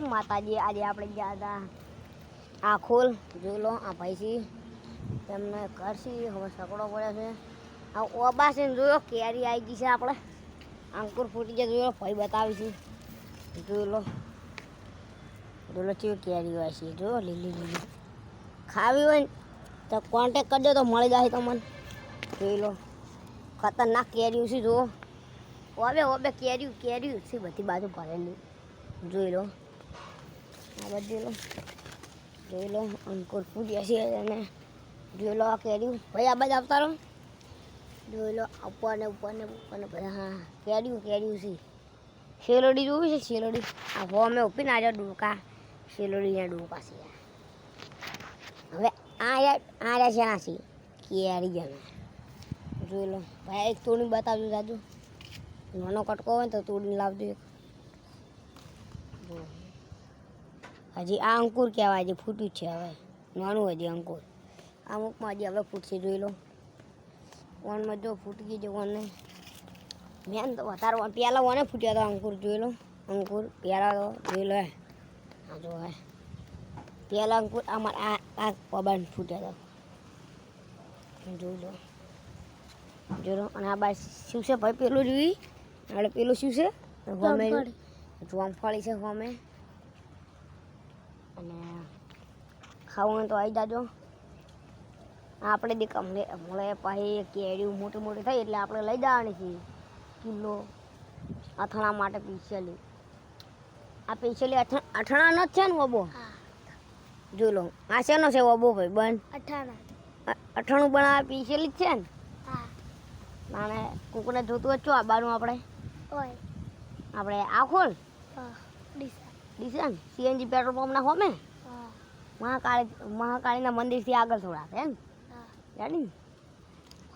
માતાજી આજે આપણે ગયા હતા આખોલ જોઈ લો આ ભાઈ છે તેમને ઘર છે હવે સકડો પડ્યો છે આ ઓબા છે જોયો કેરી આવી ગઈ છે આપણે અંકુર ફૂટી ગયા જોયો ભાઈ બતાવી છે જોઈ લો કેવી કેરી હોય છે જો લીલી લીલી ખાવી હોય ને તો કોન્ટેક કરજો તો મળી જાય તમને જોઈ લો ખતરનાક કેરીઓ છે જુઓ ઓબે કેરીઓ છે બધી બાજુ ભરેલી જોઈ લો આ બધી જોઈ લો અંકુર ફૂટ્યા છે અને જોઈ લો આ કેરીઓ ભાઈ આ બાજુ આવતા રહો જોઈ લો ઉપરને બધા હા કેરીઓ છે શેરડી જોવી છે શેરડી આ હો અમે ઉપી ના આવ્યા ડોકા શેરડીના ડોકા છે હવે આ રહ્યા છે કેરી જણા જોઈ લો ભાઈ એક તોડીને બતાવજો જાજુ નાનો કટકો હોય ને તો તોડીને લાવજો એક હજી આ અંકુર કહેવાય હજી ફૂટ્યું છે હવે નાનું હજી અંકુર અમુકમાં હજી હવે ફૂટશે જોઈ લો ઓનમાં જો ફૂટી ગઈ છે ઓનને મેન તો વધારે પહેલાં ઓને ફૂટ્યા હતા અંકુર જોઈ લો અંકુર પહેલાં તો જોઈ લો હા જો હે પહેલાં અંકુર અમારે આ પબન ફૂટ્યા હતા જોઈ લો અને આ બાર શું છે ભાઈ પેલું જોઈ આપણે પેલું શું છે હોમે જોમફળી છે હોમે અને ખાવાનું તો આવી જાજો આપણે બી મળે પછી કેરી મોટી થઈ એટલે આપણે લઈ જવાની છે કિલો અથાણા માટે સ્પેશિયલી આ સ્પેશિયલી અથાણા જ છે ને વબો જોઈ લો આ શેનો છે વબો ભાઈ બન અથાણું બનાવવા સ્પેશિયલી જ છે ને અને કુકને જોતું જ છો આબાનું આપણે આખોલ ડીસન સીએનજી પેટ્રોલ પંપના હોમે મહાકાળીના મંદિરથી આગળ થોડા એમ જાણી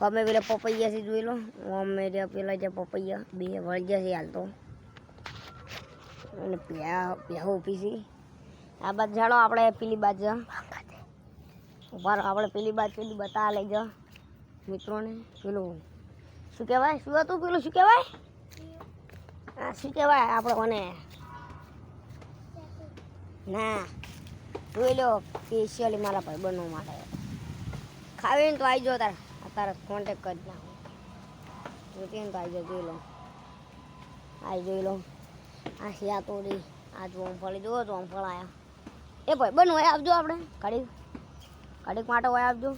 અમે પેલા પપૈયા થી જોઈ લો અમે પેલા જે પપૈયા બે વળી જશે હાલ તો અને પ્યા ઊભી છે આ બાદ જાણો આપણે પેલી બાજુ ઉભા આપણે પેલી બતા લઈ જા મિત્રોને પેલું શું કહેવાય શું હતું પેલું શું કહેવાય શું કહેવાય આપણે કોને ના જોઈ લો સ્પેશિયલી મારા ભાઈ બનવા માટે ખાવીને તો આવી જાઓ અત્યારે કોન્ટેક કરી નાખો જોતી ને તો આવી જાઓ જોઈ લો આ શિયા તોડી આ જોમફળી જુઓ જોમફળ આવ્યા એ ભાઈ બન હોય આપજો આપણે ઘડીક માટે હોય આપજો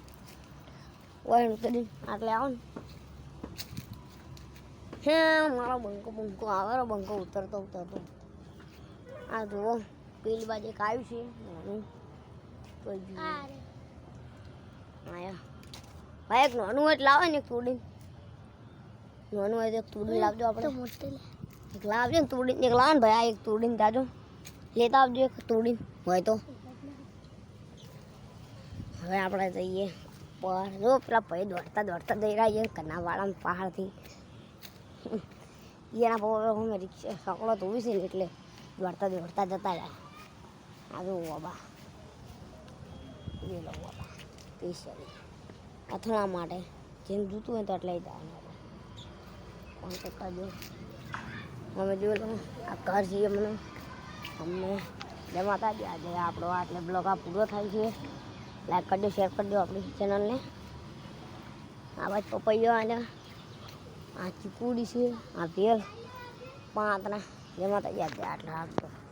હોય ઉતરી આટલે આવો ને હે મારો બંકો આવે બંકો ઉતરતો આ જુઓ પેલી બાજુ એક આવ્યું છે નાનું આયા ભાઈ એક નાનું હોય લાવે ને એક તોડીને નાનું હોય તો એક તોડીને લાવજો આપણે એક લાવજો ને તોડીને એક લાવો ને ભાઈ આ એક તોડીને જાજો લેતા આવજો એક તોડીને હોય તો હવે આપણે જઈએ પર જો પેલા ભાઈ દોડતા જઈ રહ્યા છે કનાવાળા પહાડથી એના અમે રિક્ષા સકડો ધોવી છે ને એટલે દોડતા જતા રહ્યા આ જો બાબા એ લો બાબા સ્પેશિયલી અથાણા માટે જેમ જોતું હોય તો એટલે જવાનું કોન્ટેક કરજો અમે જોઈ લો આ ઘર છીએ અમને જય માતાજી આજે આપણો આટલે બ્લોગ આ પૂરો થાય છે લાઈક કરજો શેર કરજો આપણી ચેનલને આ બાજુ પપૈયો આજે આ ચીકુડી છે આ ભેલ પાંતના જય માતાજી આજે આટલા આપજો